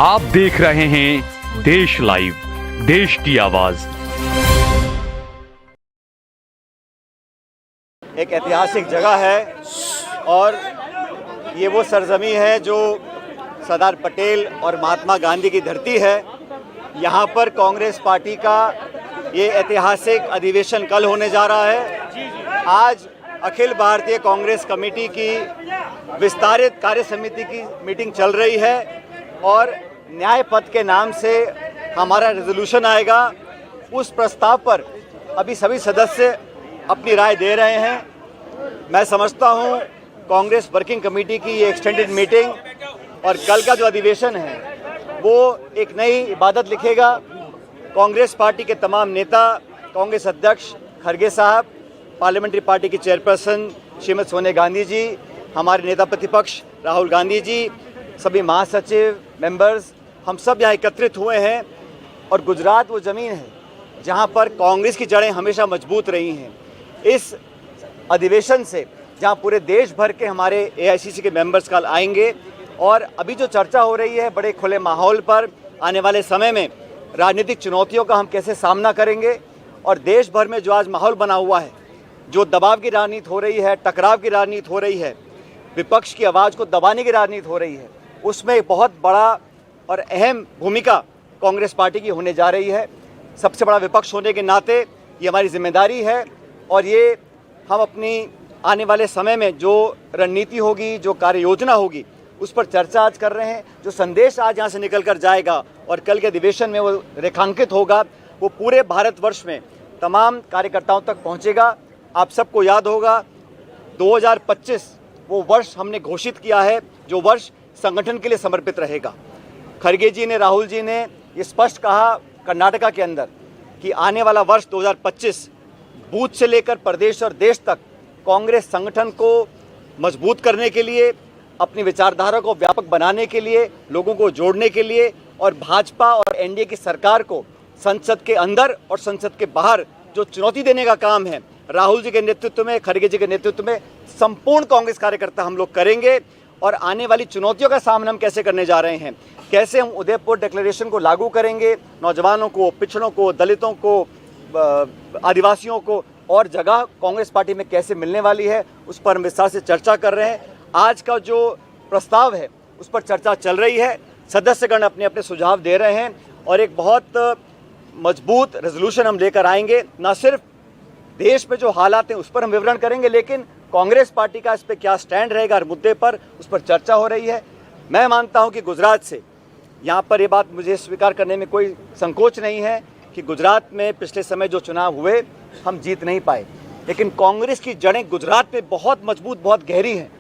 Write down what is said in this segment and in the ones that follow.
आप देख रहे हैं देश लाइव, देश की आवाज। एक ऐतिहासिक जगह है और ये वो सरजमी है जो सरदार पटेल और महात्मा गांधी की धरती है। यहाँ पर कांग्रेस पार्टी का ये ऐतिहासिक अधिवेशन कल होने जा रहा है। आज अखिल भारतीय कांग्रेस कमेटी की विस्तारित कार्य समिति की मीटिंग चल रही है और न्याय पथ के नाम से हमारा रेजोल्यूशन आएगा। उस प्रस्ताव पर अभी सभी सदस्य अपनी राय दे रहे हैं। मैं समझता हूँ कांग्रेस वर्किंग कमेटी की ये एक्सटेंडेड मीटिंग और कल का जो अधिवेशन है वो एक नई इबादत लिखेगा। कांग्रेस पार्टी के तमाम नेता, कांग्रेस अध्यक्ष खड़गे साहब, पार्लियामेंट्री पार्टी की चेयरपर्सन श्रीमती सोनिया गांधी जी, हमारे नेता प्रतिपक्ष राहुल गांधी जी, सभी महासचिव, मेंबर्स, हम सब यहाँ एकत्रित हुए हैं। और गुजरात वो ज़मीन है जहाँ पर कांग्रेस की जड़ें हमेशा मजबूत रही हैं। इस अधिवेशन से जहाँ पूरे देश भर के हमारे एआईसीसी के मेंबर्स कल आएंगे और अभी जो चर्चा हो रही है बड़े खुले माहौल पर, आने वाले समय में राजनीतिक चुनौतियों का हम कैसे सामना करेंगे और देश भर में जो आज माहौल बना हुआ है, जो दबाव की राजनीति हो रही है, टकराव की राजनीति हो रही है, विपक्ष की आवाज़ को दबाने की राजनीति हो रही है, उसमें एक बहुत बड़ा और अहम भूमिका कांग्रेस पार्टी की होने जा रही है। सबसे बड़ा विपक्ष होने के नाते ये हमारी जिम्मेदारी है और ये हम अपनी आने वाले समय में जो रणनीति होगी, जो कार्य योजना होगी, उस पर चर्चा आज कर रहे हैं। जो संदेश आज यहाँ से निकल कर जाएगा और कल के अधिवेशन में वो रेखांकित होगा, वो पूरे भारतवर्ष में तमाम कार्यकर्ताओं तक पहुँचेगा। आप सबको याद होगा 2025 वो वर्ष हमने घोषित किया है जो वर्ष संगठन के लिए समर्पित रहेगा। खड़गे जी ने, राहुल जी ने ये स्पष्ट कहा कर्नाटका के अंदर कि आने वाला वर्ष 2025 बूथ से लेकर प्रदेश और देश तक कांग्रेस संगठन को मजबूत करने के लिए, अपनी विचारधारा को व्यापक बनाने के लिए, लोगों को जोड़ने के लिए और भाजपा और एनडीए की सरकार को संसद के अंदर और संसद के बाहर जो चुनौती देने का काम है, राहुल जी के नेतृत्व में, खड़गे जी के नेतृत्व में संपूर्ण कांग्रेस कार्यकर्ता हम लोग करेंगे। और आने वाली चुनौतियों का सामना हम कैसे करने जा रहे हैं, कैसे हम उदयपुर डिक्लेरेशन को लागू करेंगे, नौजवानों को, पिछड़ों को, दलितों को, आदिवासियों को और जगह कांग्रेस पार्टी में कैसे मिलने वाली है, उस पर हम विस्तार से चर्चा कर रहे हैं। आज का जो प्रस्ताव है उस पर चर्चा चल रही है, सदस्यगण अपने अपने सुझाव दे रहे हैं और एक बहुत मजबूत रेजोल्यूशन हम लेकर आएंगे। न सिर्फ देश में जो हालात हैं उस पर हम विवरण करेंगे, लेकिन कांग्रेस पार्टी का इस पर क्या स्टैंड रहेगा हर मुद्दे पर, उस पर चर्चा हो रही है। मैं मानता हूं कि गुजरात से, यहाँ पर ये बात मुझे स्वीकार करने में कोई संकोच नहीं है कि गुजरात में पिछले समय जो चुनाव हुए हम जीत नहीं पाए, लेकिन कांग्रेस की जड़ें गुजरात में बहुत मजबूत, बहुत गहरी हैं।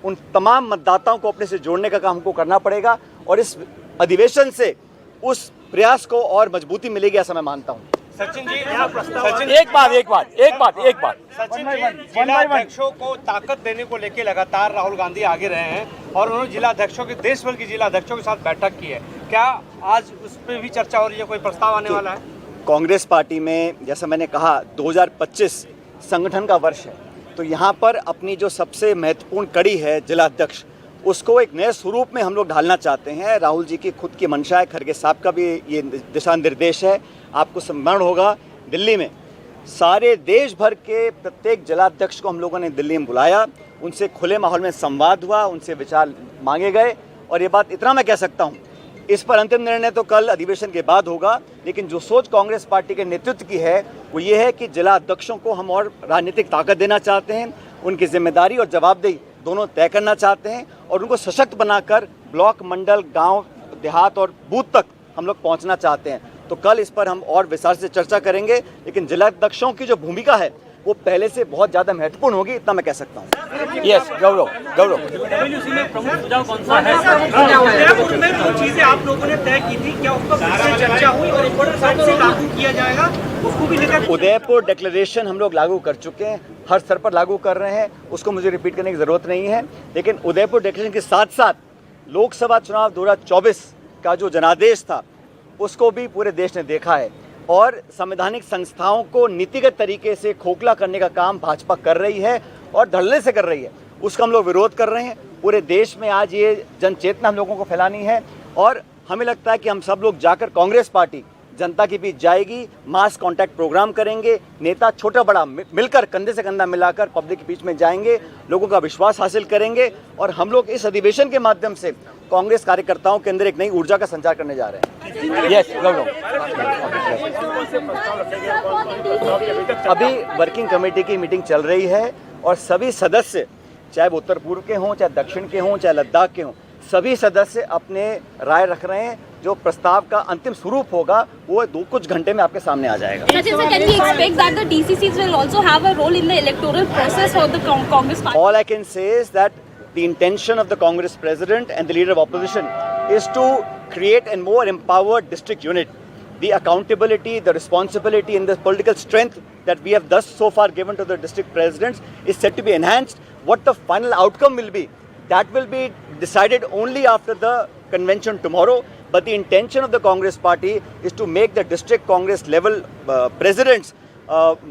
उन तमाम मतदाताओं को अपने से जोड़ने का काम हमको करना पड़ेगा और इस अधिवेशन से उस प्रयास को और मजबूती मिलेगी, ऐसा मैं मानता हूँ। सचिन जी, सचिन एक बात सचिन जी, जिला अध्यक्षों को ताकत देने को लेकर लगातार राहुल गांधी आगे रहे हैं और उन्होंने जिला अध्यक्षों के, देश भर के जिला अध्यक्षों के साथ बैठक की है। क्या आज उस पर भी चर्चा हो रही है, कोई प्रस्ताव आने वाला है? कांग्रेस पार्टी में जैसा मैंने कहा 2025 संगठन का वर्ष है, तो यहाँ पर अपनी जो सबसे महत्वपूर्ण कड़ी है जिला अध्यक्ष, उसको एक नए स्वरूप में हम लोग ढालना चाहते हैं। राहुल जी की खुद की मंशा है, खड़गे साहब का भी ये दिशा निर्देश है। आपको स्मरण होगा दिल्ली में सारे देश भर के प्रत्येक जिलाध्यक्ष को हम लोगों ने दिल्ली में बुलाया, उनसे खुले माहौल में संवाद हुआ, उनसे विचार मांगे गए और ये बात इतना मैं कह सकता हूँ, इस पर अंतिम निर्णय तो कल अधिवेशन के बाद होगा, लेकिन जो सोच कांग्रेस पार्टी के नेतृत्व की है वो ये है कि जिला अध्यक्षों को हम और राजनीतिक ताकत देना चाहते हैं, उनकी जिम्मेदारी और जवाबदेही दोनों तय करना चाहते हैं और उनको सशक्त बनाकर ब्लॉक, मंडल, गांव, देहात और बूथ तक हम लोग पहुंचना चाहते हैं। तो कल इस पर हम और विस्तार से चर्चा करेंगे, लेकिन जिला अध्यक्षों की जो भूमिका है वो पहले से बहुत ज़्यादा महत्वपूर्ण होगी, इतना मैं कह सकता हूँ। यस, गौरव डब्ल्यूसी में प्रमुख सुझाव कौन सा है? उदयपुर में जो चीजें आप लोगों ने तय की थी, क्या उस पर फिर से चर्चा हुई और एक बार साइड से लागू किया जाएगा, उसको भी लेकर? उदयपुर डिक्लेरेशन हम लोग लागू कर चुके हैं, हर स्तर पर लागू कर रहे हैं, उसको मुझे रिपीट करने की ज़रूरत नहीं है। लेकिन उदयपुर डिक्लेरेशन के साथ साथ लोकसभा चुनाव 2024 का जो जनादेश था उसको भी पूरे देश ने देखा है और संवैधानिक संस्थाओं को नीतिगत तरीके से खोखला करने का काम भाजपा कर रही है और धड़ल्ले से कर रही है। उसका हम लोग विरोध कर रहे हैं। पूरे देश में आज ये जन चेतना हम लोगों को फैलानी है और हमें लगता है कि हम सब लोग जाकर कांग्रेस पार्टी जनता के बीच जाएगी, मास कांटेक्ट प्रोग्राम करेंगे, नेता छोटा बड़ा मिलकर कंधे से कंधा मिलाकर पब्लिक के बीच में जाएंगे, लोगों का विश्वास हासिल करेंगे और हम लोग इस अधिवेशन के माध्यम से कांग्रेस कार्यकर्ताओं के अंदर एक नई ऊर्जा का संचार करने जा रहे हैं। यस गौरव। अभी वर्किंग कमेटी की मीटिंग चल रही है और सभी सदस्य, चाहे वो उत्तर पूर्व के हों, चाहे दक्षिण के हों, चाहे लद्दाख के हों, सभी सदस्य अपने राय रख रहे हैं। जो प्रस्ताव का अंतिम स्वरूप होगा वो कुछ घंटे में आपके सामने आ जाएगा। Sachin sir, can we expect that the DCCs will also have a role in the electoral process for the Congress party? All I can say is that the intention of the Congress president and the leader of opposition is to create a more empowered district unit. The accountability, the responsibility and the political strength that we have thus so far given to the district presidents is set to be enhanced. What the final outcome will be, that will be decided only after the convention tomorrow. But the intention of the Congress party is to make the district Congress level presidents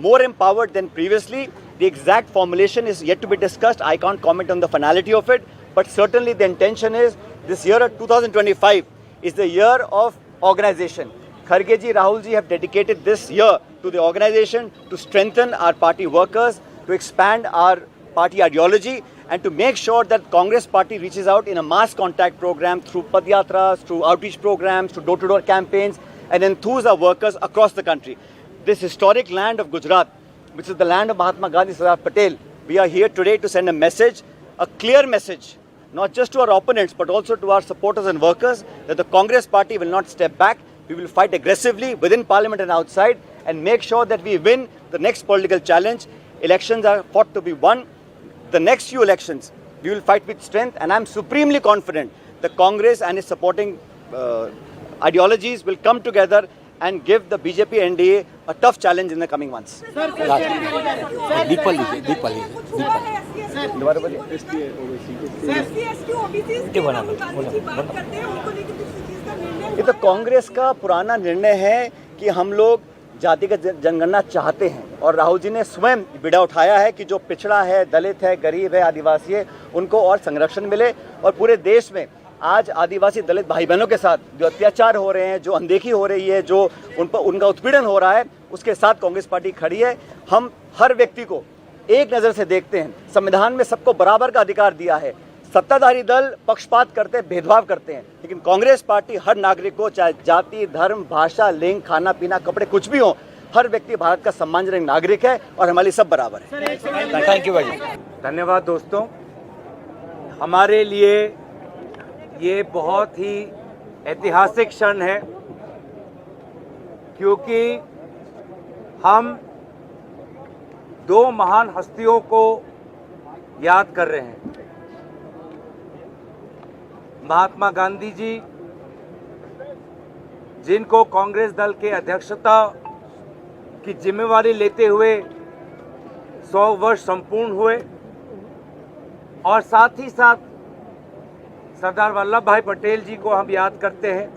more empowered than previously. The exact formulation is yet to be discussed. I can't comment on the finality of it, but certainly the intention is this year of 2025 is the year of organization. Kharge ji, Rahul ji have dedicated this year to the organization, to strengthen our party workers, to expand our party ideology, and to make sure that Congress party reaches out in a mass contact program through padyatras, through outreach programs, through door-to-door campaigns, and enthuse our workers across the country. This historic land of Gujarat, which is the land of Mahatma Gandhi, Sardar Patel, we are here today to send a message, a clear message, not just to our opponents, but also to our supporters and workers, that the Congress party will not step back. We will fight aggressively within parliament and outside and make sure that we win the next political challenge. Elections are fought to be won. The next few elections, we will fight with strength, and I'm supremely confident that Congress and its supporting ideologies will come together and give the BJP NDA a tough challenge in the coming months. The people दोबारा बोलिए। ये तो कांग्रेस का पुराना निर्णय है कि हम लोग जातिगत जनगणना चाहते हैं और राहुल जी ने स्वयं बीड़ा उठाया है कि जो पिछड़ा है, दलित है, गरीब है, आदिवासी है, उनको और संरक्षण मिले। और पूरे देश में आज आदिवासी दलित भाई बहनों के साथ जो अत्याचार हो रहे हैं, जो अनदेखी हो रही है, जो उनका उत्पीड़न हो रहा है, उसके साथ कांग्रेस पार्टी खड़ी है। हम हर व्यक्ति को एक नज़र से देखते हैं। संविधान में सबको बराबर का अधिकार दिया है। सत्ताधारी दल पक्षपात करते हैं, भेदभाव करते हैं, लेकिन कांग्रेस पार्टी हर नागरिक को, चाहे जाति, धर्म, भाषा, लिंग, खाना पीना, कपड़े कुछ भी हो, हर व्यक्ति भारत का सम्मानजनक नागरिक है और हमारे सब बराबर है। थैंक यू भाई। धन्यवाद दोस्तों। हमारे लिए ये बहुत ही ऐतिहासिक क्षण है क्योंकि हम दो महान हस्तियों को याद कर रहे हैं। महात्मा गांधी जी, जिनको कांग्रेस दल के अध्यक्षता की जिम्मेवारी लेते हुए 100 वर्ष संपूर्ण हुए, और साथ ही साथ सरदार वल्लभ भाई पटेल जी को हम याद करते हैं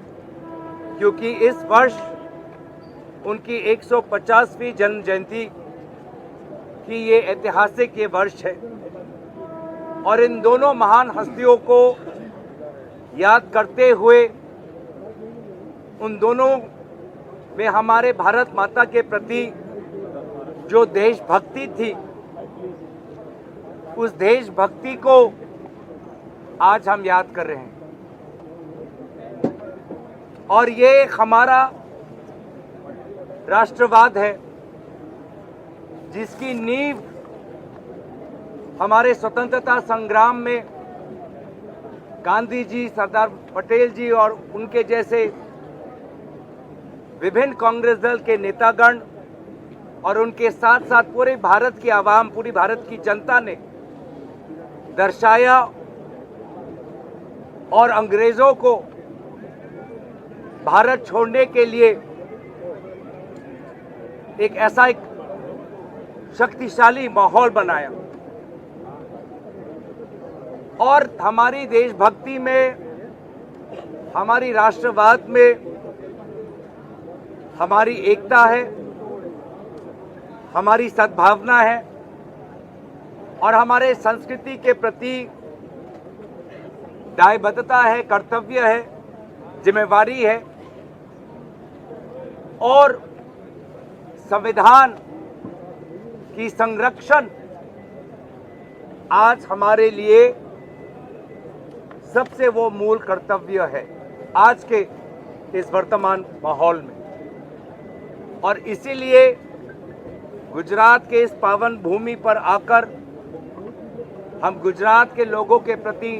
क्योंकि इस वर्ष उनकी 150वीं जन्म जयंती की ये ऐतिहासिक ये वर्ष है। और इन दोनों महान हस्तियों को याद करते हुए उन दोनों में हमारे भारत माता के प्रति जो देशभक्ति थी, उस देशभक्ति को आज हम याद कर रहे हैं। और ये हमारा राष्ट्रवाद है जिसकी नींव हमारे स्वतंत्रता संग्राम में गांधी जी, सरदार पटेल जी और उनके जैसे विभिन्न कांग्रेस दल के नेतागण और उनके साथ साथ पूरे भारत की आवाम, पूरी भारत की जनता ने दर्शाया और अंग्रेजों को भारत छोड़ने के लिए एक ऐसा एक शक्तिशाली माहौल बनाया। और हमारी देशभक्ति में, हमारी राष्ट्रवाद में हमारी एकता है, हमारी सद्भावना है और हमारे संस्कृति के प्रति दायबद्धता है, कर्तव्य है, जिम्मेवारी है और संविधान की संरक्षण आज हमारे लिए सबसे वो मूल कर्तव्य है आज के इस वर्तमान माहौल में। और इसीलिए गुजरात के इस पावन भूमि पर आकर हम गुजरात के लोगों के प्रति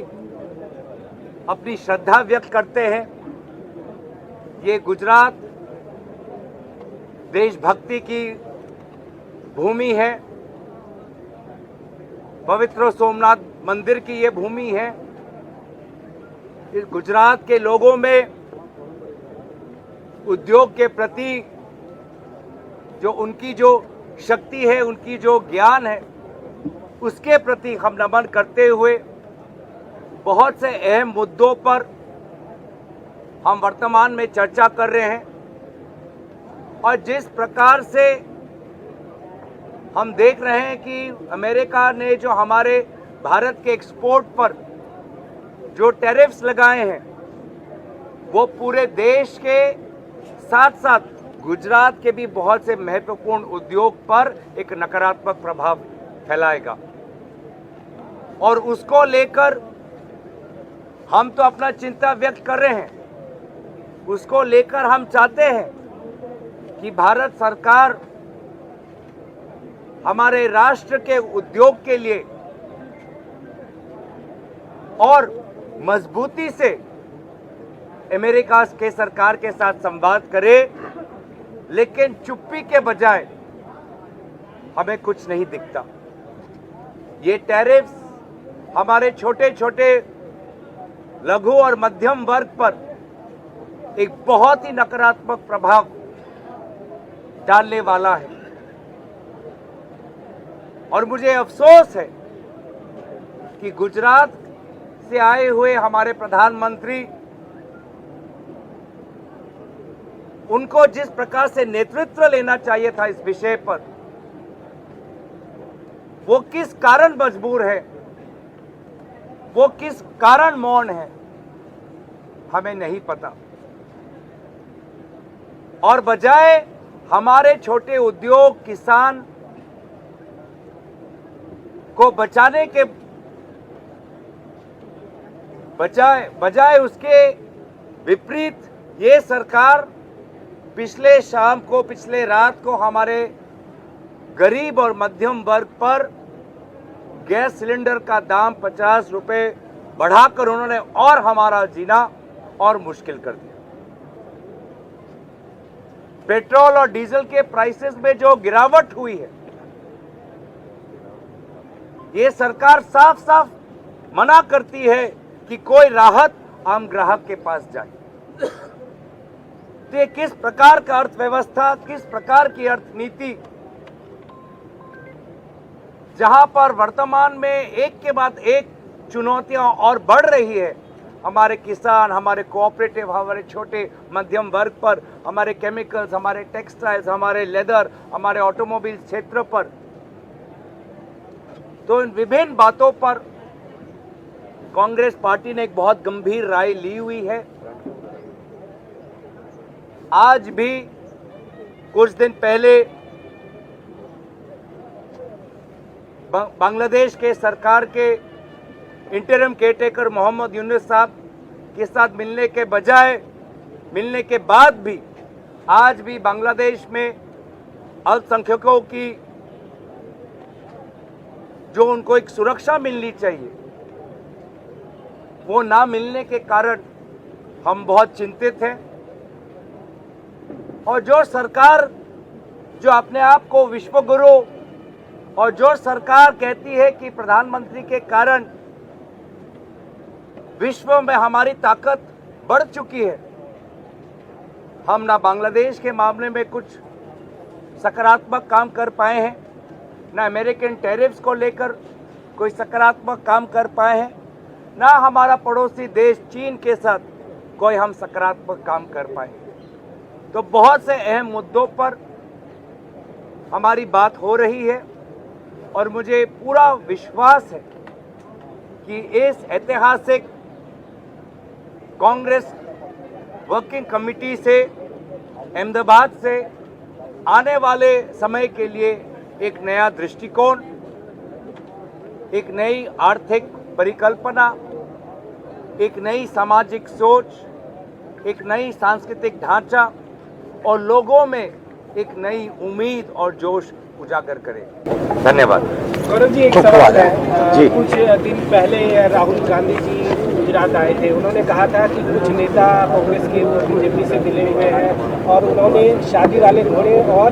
अपनी श्रद्धा व्यक्त करते हैं। ये गुजरात देशभक्ति की भूमि है, पवित्र सोमनाथ मंदिर की ये भूमि है। इस गुजरात के लोगों में उद्योग के प्रति जो उनकी जो शक्ति है, उनकी जो ज्ञान है, उसके प्रति हम नमन करते हुए बहुत से अहम मुद्दों पर हम वर्तमान में चर्चा कर रहे हैं। और जिस प्रकार से हम देख रहे हैं कि अमेरिका ने जो हमारे भारत के एक्सपोर्ट पर जो टैरिफ्स लगाए हैं, वो पूरे देश के साथ साथ गुजरात के भी बहुत से महत्वपूर्ण उद्योग पर एक नकारात्मक प्रभाव फैलाएगा। और उसको लेकर हम तो अपना चिंता व्यक्त कर रहे हैं। उसको लेकर हम चाहते हैं कि भारत सरकार हमारे राष्ट्र के उद्योग के लिए और मजबूती से अमेरिका के सरकार के साथ संवाद करे, लेकिन चुप्पी के बजाय हमें कुछ नहीं दिखता। ये टैरिफ्स हमारे छोटे छोटे लघु और मध्यम वर्ग पर एक बहुत ही नकारात्मक प्रभाव डालने वाला है। और मुझे अफसोस है कि गुजरात से आए हुए हमारे प्रधानमंत्री, उनको जिस प्रकार से नेतृत्व लेना चाहिए था इस विषय पर, वो किस कारण मजबूर है, वो किस कारण मौन है, हमें नहीं पता। और बजाय हमारे छोटे उद्योग, किसान को बचाने के बजाय उसके विपरीत ये सरकार पिछले रात को हमारे गरीब और मध्यम वर्ग पर गैस सिलेंडर का दाम 50 रुपए बढ़ाकर उन्होंने और हमारा जीना और मुश्किल कर दिया। पेट्रोल और डीजल के प्राइसेस में जो गिरावट हुई है, ये सरकार साफ साफ मना करती है कि कोई राहत आम ग्राहक के पास जाए। तो ये किस प्रकार का अर्थव्यवस्था, किस प्रकार की अर्थनीति, जहां पर वर्तमान में एक के बाद एक चुनौतियां और बढ़ रही है हमारे किसान, हमारे कोऑपरेटिव, हमारे छोटे मध्यम वर्ग पर, हमारे केमिकल्स, हमारे टेक्सटाइल्स, हमारे लेदर, हमारे ऑटोमोबाइल क्षेत्र पर। तो इन विभिन्न बातों पर कांग्रेस पार्टी ने एक बहुत गंभीर राय ली हुई है। आज भी कुछ दिन पहले बांग्लादेश के सरकार के इंटरिम केयरटेकर मोहम्मद यूनुस साहब के साथ मिलने के बाद भी आज भी बांग्लादेश में अल्पसंख्यकों की जो उनको एक सुरक्षा मिलनी चाहिए, वो ना मिलने के कारण हम बहुत चिंतित हैं। और जो सरकार जो अपने आप को विश्वगुरु और जो सरकार कहती है कि प्रधानमंत्री के कारण विश्व में हमारी ताकत बढ़ चुकी है, हम ना बांग्लादेश के मामले में कुछ सकारात्मक काम कर पाए हैं, ना अमेरिकन टैरिफ्स को लेकर कोई सकारात्मक काम कर पाए हैं, ना हमारा पड़ोसी देश चीन के साथ कोई हम सकारात्मक काम कर पाए। तो बहुत से अहम मुद्दों पर हमारी बात हो रही है और मुझे पूरा विश्वास है कि इस ऐतिहासिक कांग्रेस वर्किंग कमेटी से अहमदाबाद से आने वाले समय के लिए एक नया दृष्टिकोण, एक नई आर्थिक परिकल्पना, एक नई सामाजिक सोच, एक नई सांस्कृतिक ढांचा और लोगों में एक नई उम्मीद और जोश उजागर करे। धन्यवाद। गौरव जी, एक सवाल है। कुछ दिन पहले राहुल गांधी जी गुजरात आए थे। उन्होंने कहा था कि कुछ नेता कांग्रेस के बीजेपी से मिले हुए हैं और उन्होंने शादी वाले घोड़े और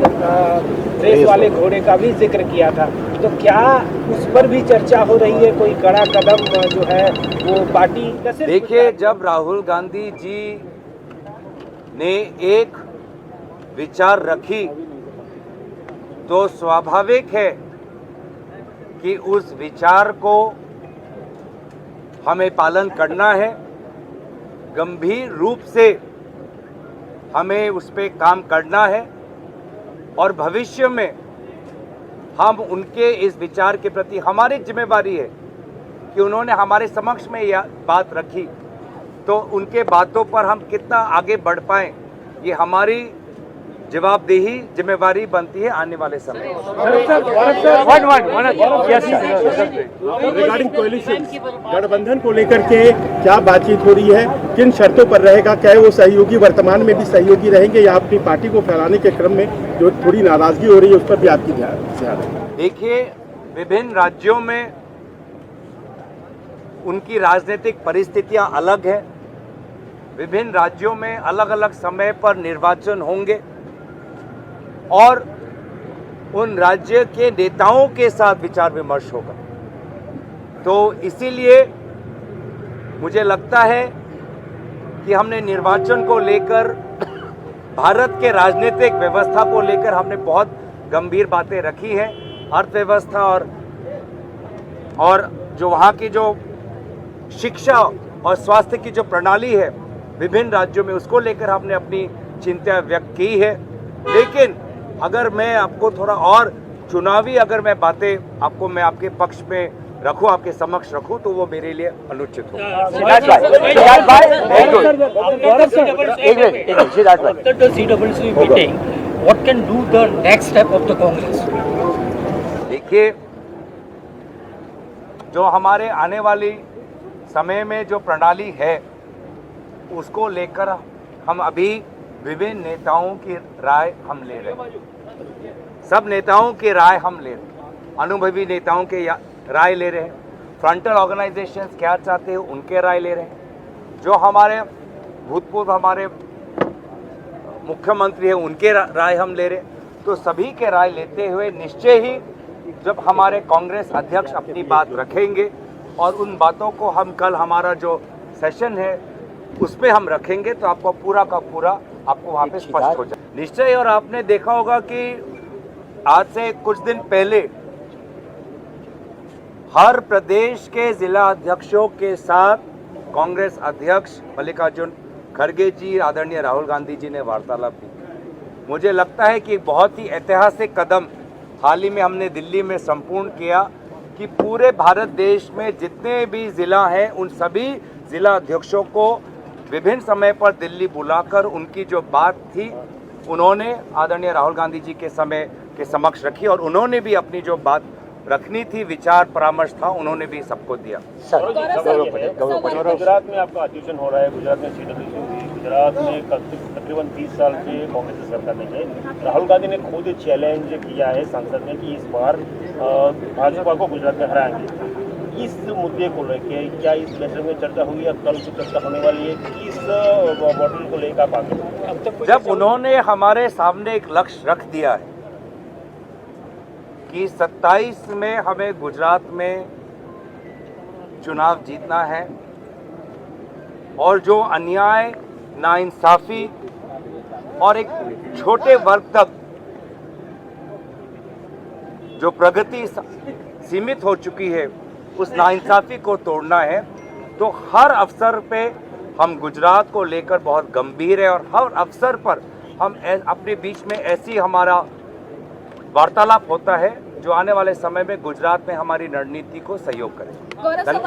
रेस वाले घोड़े का भी जिक्र किया था। तो क्या उस पर भी चर्चा हो रही है? कोई कड़ा कदम जो है वो पार्टी? देखिए, जब राहुल गांधी जी ने एक विचार रखी तो स्वाभाविक है कि उस विचार को हमें पालन करना है, गंभीर रूप से हमें उस पर काम करना है और भविष्य में हम उनके इस विचार के प्रति हमारी जिम्मेवारी है कि उन्होंने हमारे समक्ष में यह बात रखी तो उनके बातों पर हम कितना आगे बढ़ पाएं, ये हमारी जवाबदेही जिम्मेवारी बनती है आने वाले समय। रिगार्डिंग कोएलिशन गठबंधन को लेकर के क्या बातचीत हो रही है, किन शर्तों पर रहेगा, क्या वो सहयोगी वर्तमान में भी सहयोगी रहेंगे या अपनी पार्टी को फैलाने के क्रम में जो थोड़ी नाराजगी हो रही है उस पर भी आपकी ध्यान है? देखिए, विभिन्न राज्यों में उनकी राजनीतिक परिस्थितियां अलग हैं, विभिन्न राज्यों में अलग अलग समय पर निर्वाचन होंगे और उन राज्य के नेताओं के साथ विचार विमर्श होगा। तो इसीलिए मुझे लगता है कि हमने निर्वाचन को लेकर, भारत के राजनीतिक व्यवस्था को लेकर हमने बहुत गंभीर बातें रखी हैं। अर्थव्यवस्था और जो वहाँ की जो शिक्षा और स्वास्थ्य की जो प्रणाली है विभिन्न राज्यों में, उसको लेकर हमने अपनी चिंता व्यक्त की है। लेकिन अगर मैं आपको थोड़ा और चुनावी अगर मैं बातें आपको मैं आपके पक्ष में रखूं, आपके समक्ष रखूं, तो वो मेरे लिए अनुचित हो। देखिए, जो हमारे आने वाली समय में जो प्रणाली है उसको लेकर हम अभी विभिन्न नेताओं की राय हम ले रहे हैं। सब नेताओं की राय हम ले रहे हैं, अनुभवी नेताओं के राय ले रहे हैं, फ्रंटल ऑर्गेनाइजेशंस क्या चाहते हैं उनके राय ले रहे हैं, जो हमारे भूतपूर्व हमारे मुख्यमंत्री हैं उनके राय हम ले रहे हैं। तो सभी के राय लेते हुए निश्चय ही जब हमारे कांग्रेस अध्यक्ष अपनी बात रखेंगे और उन बातों को हम कल हमारा जो सेशन है उसमें हम रखेंगे तो आपको पूरा का पूरा आपको वहाँ पे स्पष्ट हो जाए निश्चय। और आपने देखा होगा कि आज से कुछ दिन पहले हर प्रदेश के जिला अध्यक्षों के साथ कांग्रेस अध्यक्ष मल्लिकार्जुन खड़गे जी, आदरणीय राहुल गांधी जी ने वार्तालाप की। मुझे लगता है कि बहुत ही ऐतिहासिक कदम हाल ही में हमने दिल्ली में संपूर्ण किया कि पूरे भारत देश में जितने भी जिला हैं उन सभी जिला अध्यक्षों को विभिन्न समय पर दिल्ली बुलाकर उनकी जो बात थी उन्होंने आदरणीय राहुल गांधी जी के समय के समक्ष रखी और उन्होंने भी अपनी जो बात रखनी थी, विचार परामर्श था, उन्होंने भी सबको दिया। गुजरात में आपका अधिवेशन हो रहा है, गुजरात में CWC, गुजरात में तकरीबन 30 साल से कांग्रेस की सरकार नहीं है। राहुल गांधी ने खुद चैलेंज किया है संसद में कि इस बार भाजपा को गुजरात में हराएंगे। इस मुद्दे को लेकर क्या इस बैठक में चर्चा हुई या कल को चर्चा होने वाली है? किस मॉडल को लेकर आप जब उन्होंने हमारे सामने एक लक्ष्य रख दिया है कि 27 में हमें गुजरात में चुनाव जीतना है और जो अन्याय, नाइंसाफी और एक छोटे वर्ग तक जो प्रगति सीमित हो चुकी है उस नाइंसाफी को तोड़ना है, तो हर अवसर पे हम गुजरात को लेकर बहुत गंभीर है और हर अवसर पर हम अपने बीच में ऐसी हमारा वार्तालाप होता है जो आने वाले समय में गुजरात में हमारी रणनीति को सहयोग करें।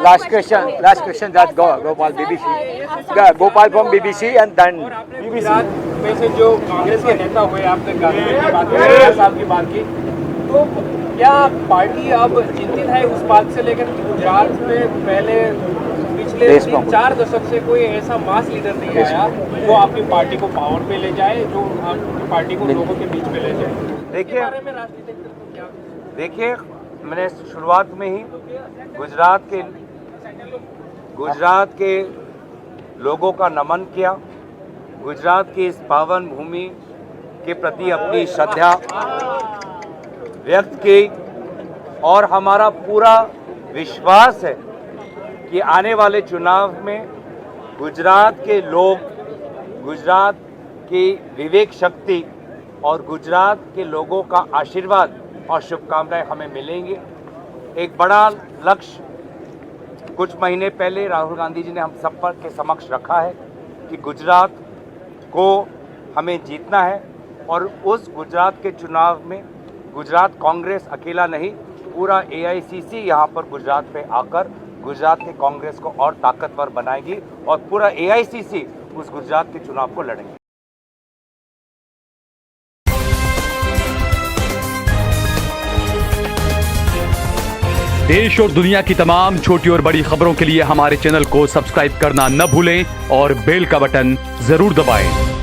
Last question that Gopal BBC. Gopal from BBC and then Gujarat में से जो कांग्रेस के नेता हुए, आपने गांधी की बात की, नड्डा साहब की बात की, तो क्या पार्टी अब चिंतित है उस बात से लेकर कि गुजरात में पहले पिछले 3-4 दशक से कोई ऐसा मास लीडर नहीं आया जो आपकी पार्टी को पावर पे ले जाए, जो आपकी पार्टी को लोगों के बीच में ले जाए? देखिए मैंने शुरुआत में ही गुजरात के लोगों का नमन किया, गुजरात की इस पावन भूमि के प्रति अपनी श्रद्धा व्यक्त की, और हमारा पूरा विश्वास है कि आने वाले चुनाव में गुजरात के लोग, गुजरात की विवेक शक्ति और गुजरात के लोगों का आशीर्वाद और शुभकामनाएं हमें मिलेंगी। एक बड़ा लक्ष्य कुछ महीने पहले राहुल गांधी जी ने हम सब पर के समक्ष रखा है कि गुजरात को हमें जीतना है, और उस गुजरात के चुनाव में गुजरात कांग्रेस अकेला नहीं, पूरा AICC यहाँ पर गुजरात पे आकर गुजरात के कांग्रेस को और ताकतवर बनाएगी, और पूरा AICC उस गुजरात के चुनाव को लड़ेंगे। देश और दुनिया की तमाम छोटी और बड़ी खबरों के लिए हमारे चैनल को सब्सक्राइब करना न भूलें और बेल का बटन जरूर दबाएं।